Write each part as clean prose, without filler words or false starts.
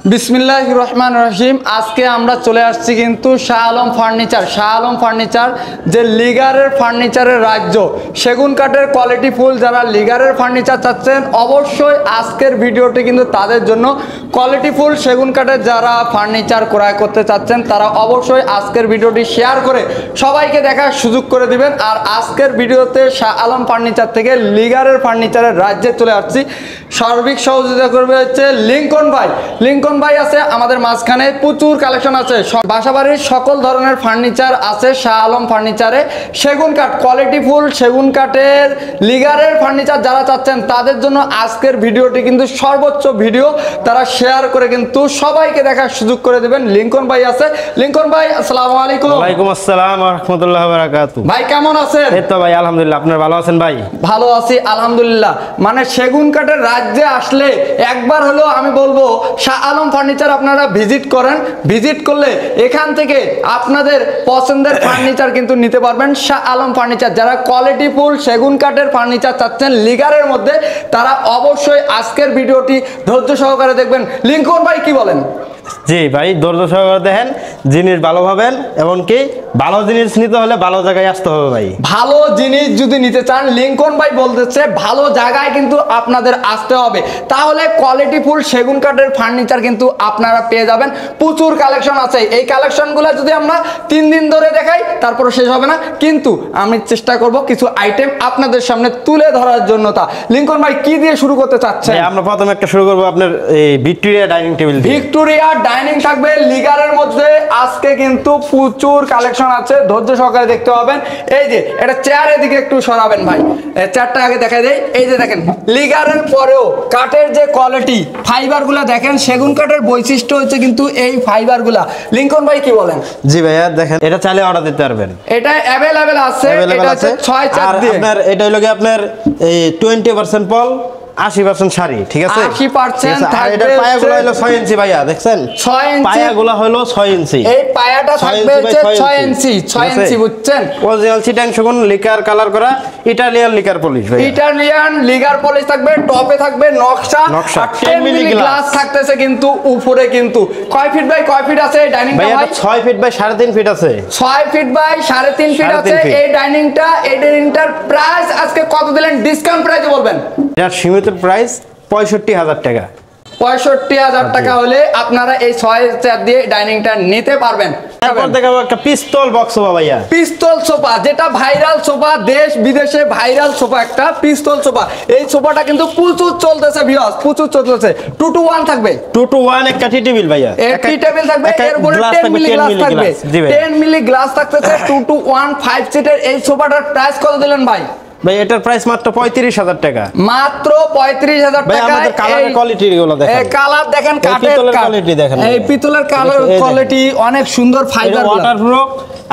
বিসমিল্লাহির রহমানির রহিম। আজকে আমরা চলে আসছি কিন্তু শাহ আলম ফার্নিচার যে লিগারের ফার্নিচারের রাজ্য, সেগুন কাঠের কোয়ালিটি ফুল যারা লিগারের ফার্নিচার চাচ্ছেন অবশ্যই আজকের ভিডিওটি কিন্তু তাদের জন্য। কোয়ালিটি ফুল সেগুন কাঠের যারা ফার্নিচার ক্রয় করতে চাচ্ছেন তারা অবশ্যই আজকের ভিডিওটি শেয়ার করে সবাইকে দেখার সুযোগ করে দিবেন। আর আজকের ভিডিওতে শাহ আলম ফার্নিচার থেকে লিগারের ফার্নিচারের রাজ্যে চলে আসছি। সার্বিক সহযোগিতা করবে হচ্ছে লিংকন ভাই আছে আমাদের মাঝখানে। প্রচুর কালেকশন আছে, বাসাবাড়ির সকল ধরনের ফার্নিচার আছে শাহ আলম ফার্নিচারে। সেগুন কাঠ কোয়ালিটি ফুল সেগুন কাঠের লিগারের ফার্নিচার যারা চাচ্ছেন তাদের জন্য আজকের ভিডিওটি কিন্তু সর্বোচ্চ ভিডিও, তারা শেয়ার করে কিন্তু সবাইকে দেখার সুযোগ করে দেবেন। লিংকন ভাই আছে। লিংকন ভাই আসসালামু আলাইকুম। ওয়ালাইকুম আসসালাম ওয়া রাহমাতুল্লাহি ওয়া বারাকাতুহু। ভাই কেমন আছেন? এই তো ভাই আলহামদুলিল্লাহ, আপনারা ভালো আছেন ভাই? ভালো আছি আলহামদুলিল্লাহ। মানে সেগুন কাঠের রাজ্যে আসলে একবার হলো আমি বলবো শাহ আলম ফার্নিচার আপনারা ভিজিট করেন। ভিজিট করলে এখান থেকে আপনাদের পছন্দের ফার্নিচার কিন্তু নিতে পারবেন। শাহ আলম ফার্নিচার যারা কোয়ালিটি ফুল সেগুন কাঠের ফার্নিচার চাচ্ছেন লিগারের মধ্যে, তারা অবশ্যই আজকের ভিডিওটি ধৈর্য সহকারে দেখবেন। লিংকন ভাই কি বলেন? জি ভাই, ধৈর্য সহকারে দেখেন, জিনিস ভালো পাবেন। এমনকি ভালো জিনিস নিতে হলে ভালো জায়গায় আসতে হবে ভাই। ভালো জিনিস যদি নিতে চান লিংকন ভাই বলতেছে ভালো জায়গায় কিন্তু আপনাদের আসতে হবে, তাহলে কোয়ালিটি ফুল সেগুন কাঠের ফার্নিচার কিন্তু আপনারা পেয়ে যাবেন। প্রচুর কালেকশন আছে, এই কালেকশনগুলো যদি আমরা 3 দিন ধরে দেখাই তারপরে শেষ হবে না, কিন্তু আমি চেষ্টা করব কিছু আইটেম আপনাদের সামনে তুলে ধরার জন্য। তা লিংকন ভাই কি দিয়ে শুরু করতে চাচ্ছেন? আমরা প্রথমে একটা শুরু করব আপনার এই Victoria dining table. Victoria dining থাকবে লিগারের মধ্যে। আজকে কিন্তু প্রচুর কালেকশন আছে, ধৈর্য সহকারে দেখতে পাবেন। এই যে এটা চেয়ারের দিকে একটু সরাবেন ভাই, চেয়ারটা আগে দেখাই দেই। এই যে দেখেন লিগারের পরেও কাঠের যে কোয়ালিটি, ফাইবারগুলো দেখেন, সেগুন কাঠের বৈশিষ্ট্য হচ্ছে কিন্তু এই ফাইবারগুলা। লিংকন ভাই কি বলেন? জি ভাইয়া দেখেন, এটা চাইলে অর্ডার দিতে পারবেন, এটা अवेलेबल আছে। এটা হচ্ছে 6/4 দিয়ে। আপনার এটা হলো কি আপনার এই 20% পল 80% শাড়ি, ঠিক আছে? 80% থাকবে। এটা পায়াগুলো হলো 6 ইঞ্চি ভাইয়া, দেখছেন 6 ইঞ্চি পায়াগুলো হলো 6 ইঞ্চি। এই পায়াটা থাকবে হচ্ছে 6 ইঞ্চি 6 ইঞ্চি, বুঝছেন? অরিজিনাল চিটাং সেগুন লিকার কালার করা ইটালিয়ান লিকার পলিশ ভাই। ইটালিয়ান লিগার পলিশ থাকবে, টপে থাকবে নকশা, আর 10 মিলি গ্লাস থাকতেছে কিন্তু উপরে। কিন্তু কয় ফিট বাই কয় ফিট আছে এই ডাইনিংটা ভাই? 6 ফিট বাই 3.5 ফিট আছে। 6 ফিট বাই 3.5 ফিট আছে এই ডাইনিংটার প্রাইস আজকে কত দিলেন? ডিসকাউন্ট প্রাইসে বলবেন। এর সীমিত প্রাইস 65,000 টাকা। 65,000 টাকা হলে আপনারা এই 6/4 দিয়ে ডাইনিংটা নিতে পারবেন। তারপর দেখাবো একটা পিস্তল বক্স সোফা ভাইয়া। পিস্তল সোফা, যেটা ভাইরাল সোফা, দেশ বিদেশে ভাইরাল সোফা একটা পিস্তল সোফা। এই সোফাটা কিন্তু প্রচুর চলতেছে ভিউয়ার্স, প্রচুর চলতেছে। 2 to 1 থাকবে। 2 to 1 একটা টি টেবিল ভাইয়া। টি টেবিল থাকবে, এর উপরে 10 মিলি গ্লাস থাকবে। 10 মিলি গ্লাস থাকতেছে। 2 to 1 5 সিটের এই সোফাটার প্রাইস কত দিলেন ভাই? ভাই এটার প্রাইস মাত্র 35,000 টাকা। মাত্র 35,000 টাকা। আমাদের কালারের কোয়ালিটি গুলো দেখেন, এই কালার দেখেন, কাঠের কোয়ালিটি দেখেন, এই পিতলের কালার কোয়ালিটি অনেক সুন্দর। ফাইবার ওয়াটারপ্রুফ,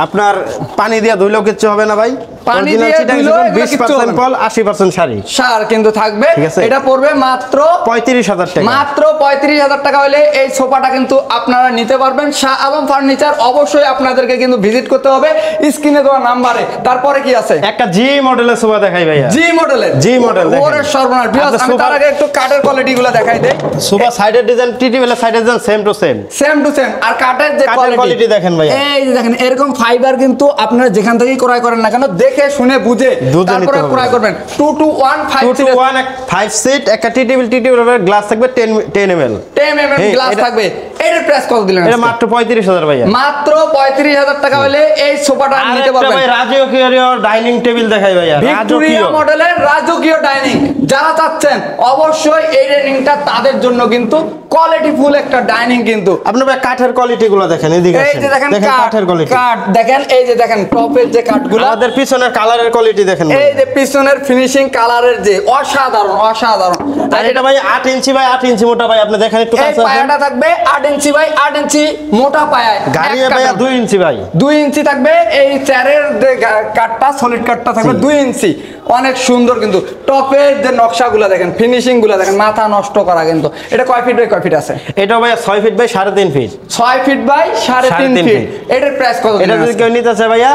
আপনার পানি দিয়ে ধুইলেও কিচ্ছু হবে না ভাই। পানি দিয়ে ধুইলেও 20% পল 80% শাড়ি সার কিন্তু থাকবে। এটা পড়বে মাত্র 35,000 টাকা। মাত্র 35,000 টাকা হলে এই সোফাটা কিন্তু আপনারা নিতে পারবেন। শাহ আলম ফার্নিচার অবশ্যই আপনাদেরকে কিন্তু ভিজিট করতে হবে স্ক্রিনে দেওয়া নাম্বারে। তারপরে কি আছে? একটা জি মডেলের সোফা দেখাই ভাইয়া। জি মডেলের, জি মডেল দেখেন। ওরে সর্বনাশ ভিউয়ার্স, আমি তার আগে একটু কাঠের কোয়ালিটি গুলো দেখাই দেই। সোফা সাইডের ডিজাইন, টি টেবিলের সাইডের ডিজাইন সেম টু সেম, আর কাঠের যে কোয়ালিটি দেখেন ভাইয়া। এই যে দেখেন এরকম ফাইবার কিন্তু আপনারা যেখান থেকেই ক্রয় করেন না কেন দেখে শুনে বুঝে তারপরে ক্রয় করবেন। 2 to 1 5 সিট একটা টি টেবিলের গ্লাস থাকবে 10 ml গ্লাস থাকবে। এর প্রাইস কত দিলেন? এটা মাত্র 35,000 ভাইয়া। মাত্র 35,000 টাকা হলে এই সোফাটা নিতে পারবেন। ভাই রাজকীয় ডাইনিং টেবিল দেখাই ভাইয়া। ভিক্টোরিয়া মডেলের রাজকীয় ডাইনিং যারা চাচ্ছেন অবশ্যই এই ডাইনিংটা তাদের জন্য কিন্তু কোয়ালিটি ফুল একটা ডাইনিং। কিন্তু আপনি ভাই কাঠের কোয়ালিটি গুলো দেখেন, এদিকে এই যে দেখেন কাঠের কোয়ালিটি, কাঠ দেখেন, এই যে দেখেন টপের যে কাঠগুলো, আমাদের পিছনের কালারের কোয়ালিটি দেখেন, এই যে পিছনের ফিনিশিং কালারের যে অসাধারণ অসাধারণ। আর এটা ভাই 8 ইঞ্চি বাই 8 ইঞ্চি মোটা ভাই, আপনি দেখেন একটু কাছে। এই পায়াটা থাকবে 8 ইঞ্চি বাই 8 ইঞ্চি মোটা পায়া। গাড়ি ভাইয়া 2 ইঞ্চি ভাই, 2 ইঞ্চি থাকবে। এই চেয়ারের যে কাঠটা সলিড কাঠটা থাকবে 2 ইঞ্চি, অনেক সুন্দর। কিন্তু টপের যে নকশাগুলো দেখেন, ফিনিশিং গুলো দেখেন, মাথা নষ্ট করা। কিন্তু এটা কয় ফিট বাই কয় ফিট আছে? এটা ভাই 6 feet by 3.5 feet. 6 feet by 3.5 feet. এটার প্রাইস কত? এটা যদি কেউ নিতে চায় ভাইয়া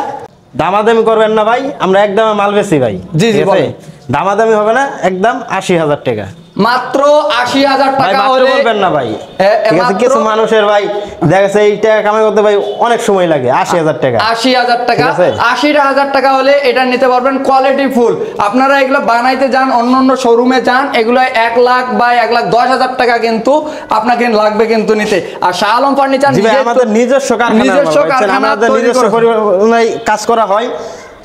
দামাদামি করবেন না ভাই, আমরা একদম মাল বেশি ভাই। জি জি বলেন। দামাদামি হবে না, একদম 80,000 টাকা। মাত্র 80,000 ভাই টাকা মাত্র হলে বলবেন না ভাই, ঠিক আছে? মাত্র কিছু মানুষের ভাই দেখা যাচ্ছে এই টাকা কামাই করতে ভাই অনেক সময় লাগে। 80,000 টাকা, 80,000 টাকা, ঠিক আছে? 80,000 টাকা হলে এটা নিতে পারবেন কোয়ালিটি ফুল। আপনারা এগুলো বানাইতে যান, অন্য অন্য শোরুমে যান, এগুলো 1 লাখ বা 1,10,000 টাকা কিন্তু আপনাকে লাগবে কিন্তু নিতে। আর শাহ আলম ফার্নিচার আমাদের নিজস্ব কারখানা, আমাদের নিজস্ব পরিমাণে কাজ করা হয়,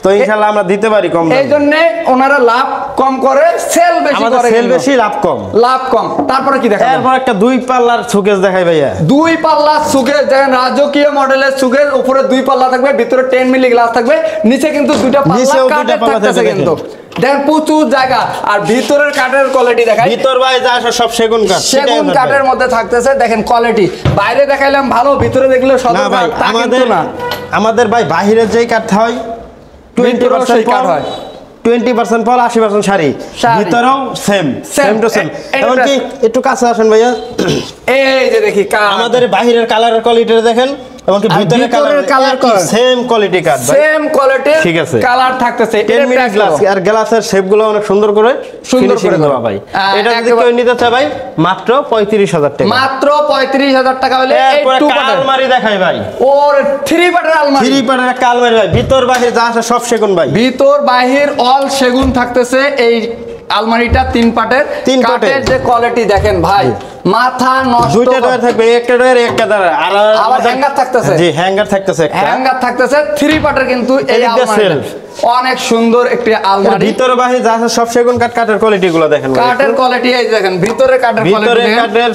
তো ইনশাআল্লাহ আমরা দিতে পারি কম। এই জন্য ওনারা লাভ কম করে, সেল বেশি করে। আমাদের সেল বেশি, লাভ কম। লাভ কম। তারপরে কি দেখাবো? এরপর একটা 2 পাল্লার সুকেস দেখাই ভাইয়া। 2 পাল্লার সুকেস দেখেন, রাজকীয় মডেলের সুকেস। উপরে 2 পাল্লা থাকবে, ভিতরে 10 মিলি গ্লাস থাকবে, নিচে কিন্তু 2টা পাল্লা কাঠের থাকতেছে কিন্তু। দেখেন প্রচুর জায়গা, আর ভিতরের কাঠের কোয়ালিটি দেখাই। ভিতর ভাই যা আছে সব সেগুন কাঠ, সেগুন কাঠের মধ্যে থাকতেছে। দেখেন কোয়ালিটি, বাইরে দেখাইলাম ভালো, ভিতরে দেখলে না সদর ভাই, কাঠ। আমাদের ভাই বাহিরের যেই কাঠ হয় 20% কাঠ হয়, 20% ফল, 80% শাড়ি, ভিতরেও সেম টু সেম। এমনকি একটু কাছে আসেন ভাইয়া, এই যে দেখি আমাদের বাহিরের কালারের কোয়ালিটি দেখেন, এমনকি ভিতরের কালার সেম কোয়ালিটি কাট, সেম কোয়ালিটি, ঠিক আছে? কালার থাকতেছে। 10 মিনিট গ্লাস, আর গ্লাসের শেপগুলো অনেক সুন্দর করে দেওয়া ভাই। এটা যদি কেউ নিতে চায় ভাই মাত্র 35,000 টাকা। মাত্র 35,000 টাকা হলে এই এরপর 2 একটা পাটের আলমারি দেখাই ভাই। ওর 3 পাটের আলমারি। 3 পাটের একটা আলমারি ভাই, ভিতর বাহির যা আছে সব সেগুন ভাই। ভিতর বাহির অল সেগুন থাকতেছে। এই আলমারিটা 3 পাটের। কাঠের যে কোয়ালিটি দেখেন ভাই, মাথা নষ্ট। 2টা ডয়ার থাকবে, একটা ডয়ার একটা দ্বারা, আর আবার হ্যাঙ্গার থাকতেছে। জি, হ্যাঙ্গার থাকতেছে একটা। হ্যাঙ্গার থাকতেছে 3 পাটের কিন্তু এই আলমারিটা অনেক সুন্দর একটি আলমারি। ভিতর বাহির যা আছে সব সেগুন কাঠ। কাঠের কোয়ালিটি গুলো দেখেন, কাঠের কোয়ালিটি এই দেখেন, ভিতরে কাঠের ভিতরে কাঠের,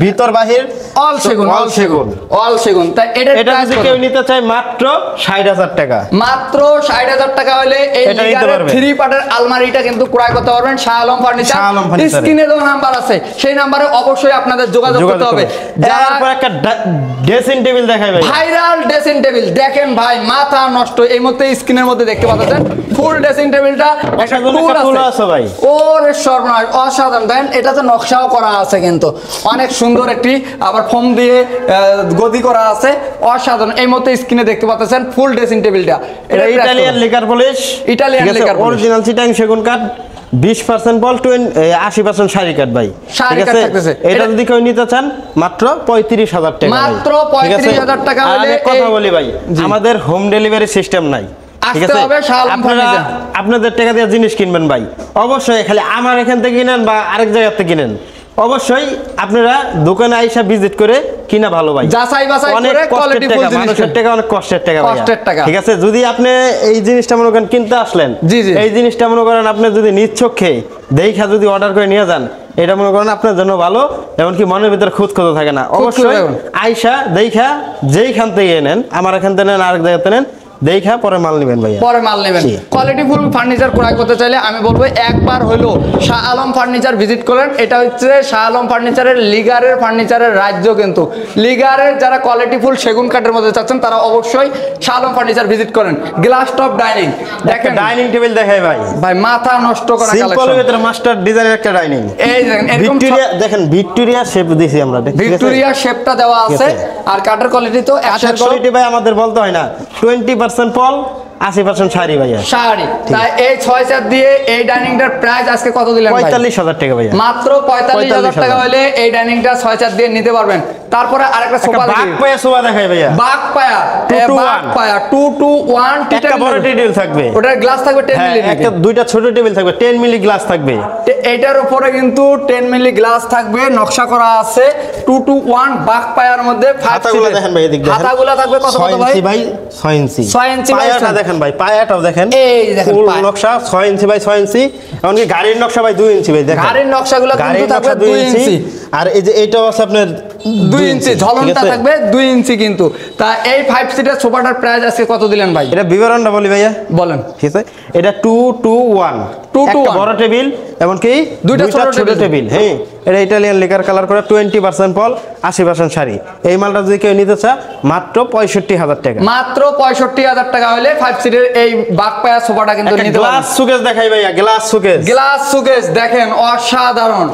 ভিতর বাহির অল সেগুন, অল সেগুন, অল সেগুন। তাই এটা যদি কেউ নিতে চায় মাত্র 60,000 টাকা। মাত্র 60,000 টাকা হলে এই লিগারের 3 পাটের আলমারিটা কিন্তু ক্রয় করতে পারবেন শাহ আলম ফার্নিচার। স্ক্রিনে দেওয়া নাম্বার আছে, সেই নাম্বারে অবশ্যই আপনাদের যোগাযোগ করতে হবে। তারপর একটা ড্রেসিং টেবিল দেখাই ভাই, ভাইরাল ড্রেসিং টেবিল দেখেন ভাই, মাথা নষ্ট। এই মধ্যে স্ক্রিনের মধ্যে দেখতে পাচ্ছেন ফুল ড্রেসিং টেবিলটা, একটা টুল আছে ভাই। ওরে সর্বনাশ, অসাধারণ। দেন এটা তো নকশাও করা আছে কিন্তু অনেক সুন্দর একটি, আবার ফোম দিয়ে গদি করা আছে, অসাধারণ। এই মধ্যে স্ক্রিনে দেখতে পাচ্ছেন ফুল ড্রেসিং টেবিলটা। এটা Italian liquor polish, Italian liquor polish, original Chittagong সেগুন কাঠ, 20% বল, 80% শাড়ি কাঠ ভাই, ঠিক আছে? এটা যদি কেউ নিতে চান মাত্র 35,000 টাকা। মাত্র 35,000 টাকা হলে। কথা বলি ভাই, আমাদের হোম ডেলিভারি সিস্টেম নাই, ঠিক আছে? আপনাদের টাকা দিয়ে জিনিস কিনবেন ভাই, অবশ্যই খালি আমার এখান থেকে কিনেন বা আরেক জায়গা থেকে কিনেন, অবশ্যই আপনারা দোকানে আইসা ভিজিট করে কিনা ভালো ভাই। যাচাই বাছাই করে কোয়ালিটি ফুল জিনিস, মানুষের টাকা অনেক কষ্টের টাকা, কষ্টের টাকা, ঠিক আছে? যদি আপনি এই জিনিসটা মনে করেন কিনতে আসলেন, এই জিনিসটা মনে করেন আপনি যদি নিজ চোখে দেখা যদি অর্ডার করে নিয়ে যান, এটা মনে করেন আপনার জন্য ভালো, এমনকি মনের ভিতরে খুঁত থাকে না। অবশ্যই আইসা দেখা যেইখান থেকে নেন, আমার এখান থেকে নেন, আরেক জায়গাতে নেন, দেখা পরে মাল নেবেন ভাই, পরে মাল নেবেন। কোয়ালিটি ফুল ফার্নিচার ক্রয় করতে চাইলে আমি বলবো একবার হলো শাহ আলম ফার্নিচার ভিজিট করেন। এটা হচ্ছে শাহ আলম ফার্নিচারের লিগারের ফার্নিচারের রাজ্য কিন্তু। লিগারের যারা কোয়ালিটি ফুল সেগুন কাঠের মধ্যে চাচ্ছেন তারা অবশ্যই শাহ আলম ফার্নিচার ভিজিট করেন। গ্লাস টপ ডাইনিং দেখেন, ডাইনিং টেবিল দেখাই ভাই, ভাই মাথা নষ্ট করা কালেকশন। সিম্পলের ভিতরে মাস্টার ডিজাইনের একটা ডাইনিং, এই দেখেন ভিক্টোরিয়া, দেখেন ভিক্টোরিয়া শেপ দিয়েছি আমরা, ভিক্টোরিয়া শেপটা দেওয়া আছে। আর কাঠের কোয়ালিটি তো কাঠের কোয়ালিটি ভাই আমাদের বলতে হয় না, 20% ফল, 80% শাড়ি ভাইয়া, শাড়ি। তাই এই 6 দিয়ে এই ডাইনিংটার প্রাইস আজকে কত দিলেন ভাই? 45,000 টাকা ভাইয়া। মাত্র 45,000 টাকা হলে এই ডাইনিংটা 6 দিয়ে নিতে পারবেন। তারপরে আরেকটা সোফা দেখি, বাঘপায়া সোফা দেখাই ভাইয়া, বাঘপায়া 2 to 1 একটা বড় টেবিল থাকবে, ওটার গ্লাস থাকবে 10 মিলি, একটা দুইটা ছোট টেবিল থাকবে, 10 মিলি গ্লাস থাকবে। এটার উপরে কিন্তু 10 মিলি গ্লাস থাকবে, নকশা করা আছে 2 to 1 বাঘপায়ার মধ্যে। হাতাগুলো দেখেন ভাই, এদিক দেখেন, হাতাগুলো থাকবে কত কত ভাই? 6 ইঞ্চি 6 ইঞ্চি পায়াটা দেখেন ভাই, পায়াটাও দেখেন, এই দেখেন ফুল নকশা 6 ইঞ্চি বাই 6 ইঞ্চি। এমনকি গাড়ির নকশা ভাই 2 ইঞ্চি ভাই, দেখেন গাড়ির নকশাগুলো কিন্তু থাকবে 2 ইঞ্চি। আর এই যে এইটাও আছে আপনার 2 ইঞ্চি, ঝলনটা থাকবে 2 ইঞ্চি কিন্তু। তা এই 5 সিটার সোফাটার প্রাইস আজকে কত দিলেন ভাই? এটা বিবরণটা বলি ভাইয়া, বলেন। ঠিক আছে, এটা 2 to 1 একটা বড় টেবিল, এমনকি দুইটা ছোট টেবিল। হ্যাঁ, এটা ইটালিয়ান লিকার কালার করে, 20% ফল, 80% শাড়ি। এই মালটা যদি কেউ নিতে চায় মাত্র 65,000 টাকা। মাত্র 65,000 টাকা হলে 5 সিটের এই বাঘপায়া সোফাটা কিন্তু নিতে পারবেন। গ্লাস সুকেস দেখাই ভাইয়া, গ্লাস সুকেস, গ্লাস সুকেস দেখেন অসাধারণ,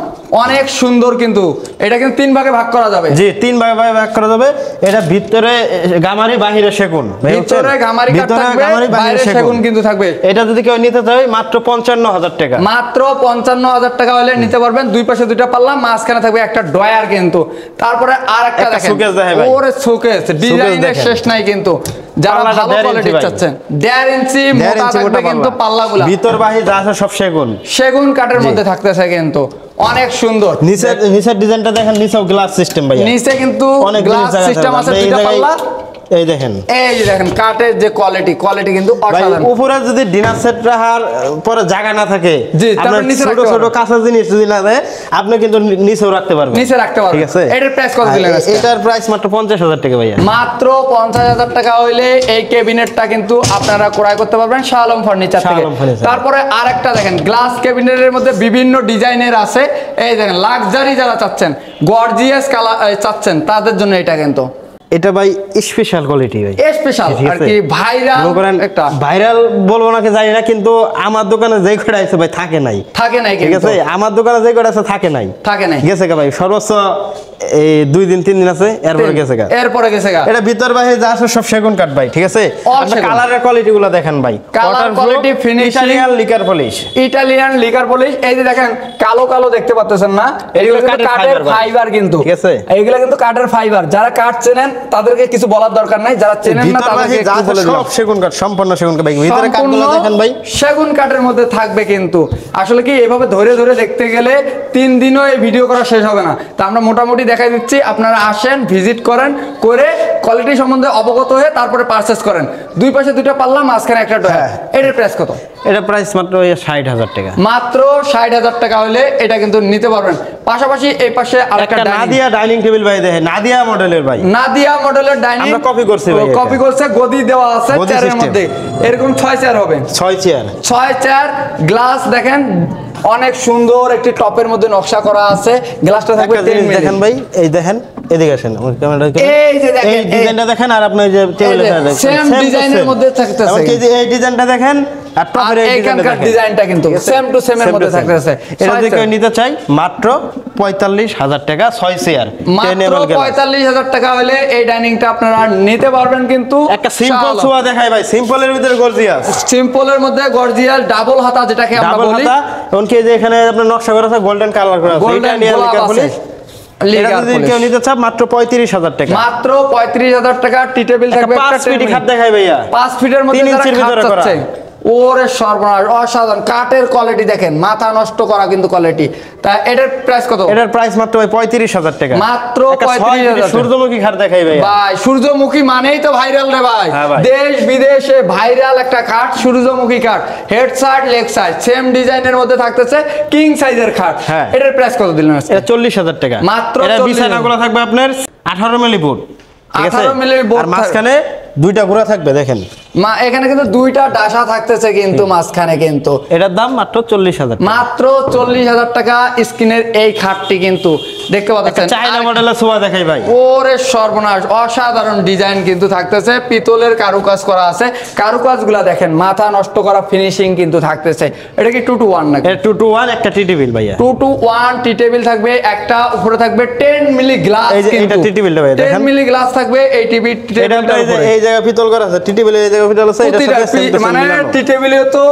অনেক সুন্দর কিন্তু। এটা কিন্তু 3 ভাগে ভাগ করা যায়। যাবে। জি 3 ভাগে ভাগ করা যাবে। এটা ভিতরে গামারি বাহিরে সেগুন, ভিতরে গামারি কাঠ থাকবে বাইরে সেগুন কিন্তু থাকবে। এটা যদি কেউ নিতে চায় মাত্র 55,000 টাকা, মাত্র 55,000 টাকা হলে নিতে পারবেন। দুই পাশে দুইটা পাল্লা, মাঝখানে থাকবে একটা ড্রয়ার কিন্তু। তারপরে আরেকটা দেখেন, ওরে শোকেস ডিজাইনের শেষ নাই কিন্তু। যারা ভালো কোয়ালিটি চাচ্ছেন 1.5 ইঞ্চি মোটা থাকবে কিন্তু পাল্লাগুলো, ভিতর বাহির যা আছে সব সেগুন, সেগুন কাঠের মধ্যে থাকতেছে কিন্তু অনেক সুন্দর। নিচের ডিজাইনটা দেখেন, নিচেও গ্লাস সিস্টেম ভাই, নিচে কিন্তু গ্লাস সিস্টেম আছে দুইটা পাল্লা। এই দেখেন, এই যে দেখেন কাঠের যে কোয়ালিটি কিন্তু অসাধারণ। উপরে যদি ডিনার সেট রাখার পরে জায়গা না থাকে, জি আপনার ছোট ছোট কাঁচা জিনিস যদি না দেয়, আপনি কিন্তু নিচেও রাখতে পারবেন, নিচে রাখতে পারবেন। ঠিক আছে, এটার প্রাইস কত দিলেন আজকে? এটার প্রাইস মাত্র 50,000 টাকা ভাইয়া। মাত্র 50,000 টাকা হইলে এই ক্যাবিনেটটা কিন্তু আপনারা ক্রয় করতে পারবেন শাহ আলম ফার্নিচার থেকে। তারপরে আরেকটা দেখেন, গ্লাস ক্যাবিনেটের মধ্যে বিভিন্ন ডিজাইনের আছে। এই দেখেন লাক্সারি যারা চাচ্ছেন, গর্জিয়াস কালার চাচ্ছেন, তাদের জন্য এটা কিন্তু এটা ভাই স্পেশাল কোয়ালিটি ভাই, স্পেশাল আর কি ভাইরাল। একটা ভাইরাল বলবো নাকি জানি না, কিন্তু আমার দোকানে যে কটা আছে ভাই থাকে নাই ঠিক আছে, আমার দোকানে যে কটা আছে থাকে নাই গেছে ভাই, সর্বোচ্চ এই 2 দিন 3 দিন আছে, এরপরে গেছে গা। এটা ভিতর বাইরে যা আছে সব সেগুন কাঠ ভাই, ঠিক আছে। আপনি কালারের কোয়ালিটি গুলো দেখেন ভাই, colour quality finishing, Italian liquor polish. এই যে দেখেন কালো কালো দেখতে পাচ্ছেন না, এগুলো কাঠের ফাইবার কিন্তু, ঠিক আছে, এইগুলো কিন্তু কাঠের ফাইবার। যারা কাঠ চেনেন তাদেরকে কিছু বলার দরকার নাই, যারা চেনেন না তাদেরকে একটু বলে দিলাম, সব সেগুন কাঠ, সম্পূর্ণ সেগুন কাঠ ভাই। ভিতরে কাঠগুলো দেখেন ভাই, সেগুন কাঠের মধ্যে থাকবে কিন্তু। আসলে কি এভাবে ধরে ধরে দেখতে গেলে 3 দিনও এই ভিডিও করা শেষ হবে না। তা আমরা মোটামুটি দেখাই দিচ্ছি, আপনারা আসেন, ভিজিট করেন, করে কোয়ালিটি সম্বন্ধে অবগত হয়ে তারপরে পারচেজ করেন। দুই পাশে দুইটা পাল্লা, মাঝখানে একটা ডয়ার। এটার প্রাইস কত? এটা প্রাইস মাত্র 60,000 টাকা। মাত্র 60,000 টাকা হলে এটা কিন্তু নিতে পারবেন। পাশাপাশি এই পাশে আরেকটা নাদিয়া ডাইনিং টেবিল ভাই, দেখেন নাদিয়া মডেলের ভাই, নাদিয়া মডেলের ডাইনিং আমরা কপি করছি ভাই, কপি করছে, গদি দেওয়া আছে চেয়ারের মধ্যে। এরকম 6 চেয়ার হবে, 6 চেয়ার। গ্লাস দেখেন অনেক সুন্দর একটি টপের মধ্যে নকশা করা আছে। গ্লাসটা থাকবে 10 মিলি। দেখেন ভাই, এই দেখেন, এদিকে আসেন, এই যে দেখেন এই ডিজাইনটা দেখেন, আর আপনি যে টেবিলের সেম ডিজাইনের মধ্যে থাকতেছে, এই ডিজাইনটা দেখেন, আর টপের এই ডিজাইনটা কিন্তু সেম টু সেম এর মধ্যে থাকতেছে। এটা যদি কেউ নিতে চাই মাত্র 45,000 টাকা, 6 চেয়ার, মাত্র 45,000 টাকা হলে এই ডাইনিংটা আপনারা নিতে পারবেন কিন্তু। একটা সিম্পল সোয়া দেখাই ভাই, সিম্পলের ভিতরে গর্জিয়াস, সিম্পলের মধ্যে গর্জিয়াস ডাবল হাতা যেটাকে আমরা বলি। এমনকি যে এখানে আপনার নকশা করা আছে, গোল্ডেন কালার করা আছে, গোল্ডেন কেউ নিতে চান মাত্র 35,000 টাকা। মাত্র 35,000 টাকা। টি টেবিল থাকবে, 5 ফিট খাট দেখাই ভাইয়া, 5 ফিটের মধ্যে 3 ইঞ্চির ভিতরে করা। ওরে সর্বনাশ, অসাধারণ কাঠের কোয়ালিটি দেখেন, মাথা নষ্ট করা কিন্তু কোয়ালিটি। তা এটার প্রাইস কত? এটার প্রাইস মাত্র ভাই 35,000 টাকা। মাত্র 35,000। সূর্যমুখী খাট দেখাই ভাই, ভাই সূর্যমুখী মানেই তো ভাইরাল রে ভাই, দেশ বিদেশে ভাইরাল একটা খাট, সূর্যমুখী খাট। Head side leg side same ডিজাইনের মধ্যে থাকতেছে, কিং সাইজের খাট। এটার প্রাইস কত দিলেন? এটা 40,000 টাকা মাত্র। এটা বিছানাগুলো থাকবে আপনার 18 মিলি ফুট, 18 মিলি ফুট, আর মাঝখানে দুইটা ঘোড়া থাকবে দেখেন। এখানে কিন্তু দুইটা ডাসা থাকতেছে কিন্তু মাঝখানে কিন্তু। এটার দাম মাত্র 40,000, মাত্র 40,000 টাকা। স্ক্রিনের এই খাটটি কিন্তু দেখতে পাচ্ছেন, চায়না মডেলের সোফা দেখাই ভাই, ওরে সর্বনাশ, অসাধারণ ডিজাইন কিন্তু থাকতেছে, পিতলের কারুকাজ করা আছে। কারুকাজগুলা দেখেন, মাথা নষ্ট করা ফিনিশিং কিন্তু থাকতেছে। এটা কি 2 to 1 নাকি? এটা 2 to 1 একটা টি টেবিল ভাইয়া, 2 to 1 টি টেবিল থাকবে। একটা উপরে থাকবে 10 মিলি গ্লাস, এই যে এটা টি টেবিলটা ভাই দেখেন, 10 মিলি গ্লাস থাকবে এই টিভি টেবিলটার উপরে। এই জায়গা পিতল করা আছে, টি টেবিলে এই জায়গা পিতল আছে, এটা মানে টি টেবিলে তো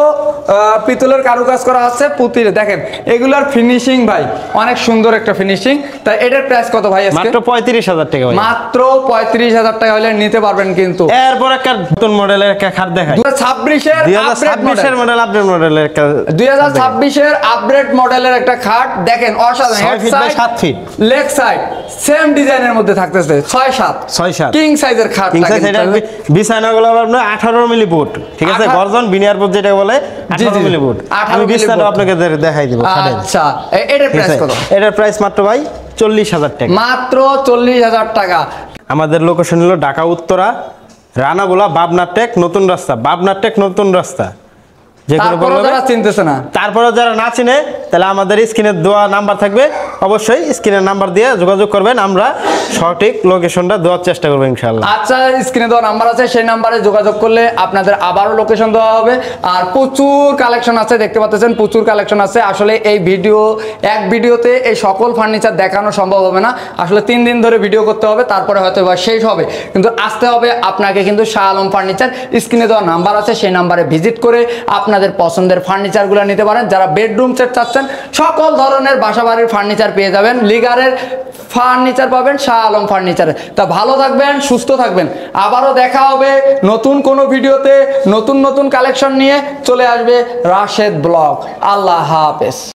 পিতলের কারুকাজ করা আছে পুতিরে। দেখেন এগুলার ফিনিশিং ভাই অনেক সুন্দর একটা ফিনিশিং। তাই এটার প্রাইস কত ভাই আজকে? মাত্র 35,000 টাকা ভাই। মাত্র 35,000 টাকা হলে নিতে পারবেন কিন্তু। এরপর একটা নতুন মডেলের একটা খাট দেখাই, 2026 এর মডেল, আপডেট মডেলের একটা 2026 এর আপডেট মডেলের একটা খাট দেখেন, অসাধারণ। 6 feet by 7 feet, leg side same ডিজাইনের মধ্যে থাকতেছে, 6-7 কিং সাইজের খাট। বিছানাগুলো আপনার 18 মিলি ফুট, ঠিক আছে, গর্জন বিনিয়ার ফুট যেটা বলে 18 মিলি ফুট। আমি বিছানা আপনাকে দেখাই দিব। আচ্ছা এটার প্রাইস কত? এটার প্রাইস মাত্র ভাই 40,000 টাকা। মাত্র 40,000 টাকা। আমাদের লোকেশন হলো ঢাকা উত্তরা, রানাগুলা, বাবনা টেক নতুন রাস্তা, বাবনা টেক নতুন রাস্তা। তারপরে যারা না চিনে, তাহলে আমাদের স্ক্রিনে দেওয়া নাম্বার থাকবে, অবশ্যই স্ক্রিনের নাম্বার দিয়ে যোগাযোগ করবেন। আমরা সঠিক লোকেশনটা দেওয়ার চেষ্টা করবো ইনশাআল্লাহ। আচ্ছা, স্ক্রিনে দেওয়া নাম্বার আছে, সেই নাম্বারে যোগাযোগ করলে আপনাদের আবারও লোকেশন দেওয়া হবে। আর প্রচুর কালেকশন আছে, দেখতে পাচ্ছেন প্রচুর কালেকশন আছে। আসলে এই এক ভিডিওতে এই সকল ফার্নিচার দেখানো সম্ভব হবে না, আসলে 3 দিন ধরে ভিডিও করতে হবে, তারপরে হয়তো বা শেষ হবে। কিন্তু আসতে হবে আপনাকে কিন্তু শাহ আলম ফার্নিচার, স্ক্রিনে দেওয়া নাম্বার আছে, সেই নাম্বারে ভিজিট করে আপনাদের পছন্দের ফার্নিচারগুলো নিতে পারেন। যারা বেডরুম সেট চাচ্ছেন, সকল ধরনের বাসাবাড়ির ফার্নিচার পেয়ে যাবেন, লিগারের ফার্নিচার পাবেন শাহ আলম ফার্নিচারে। তা ভালো থাকবেন, সুস্থ থাকবেন, আবারও দেখা হবে নতুন কোনো ভিডিওতে, নতুন নতুন কালেকশন নিয়ে চলে আসবে রাশেদ ব্লগ। আল্লাহ হাফেজ।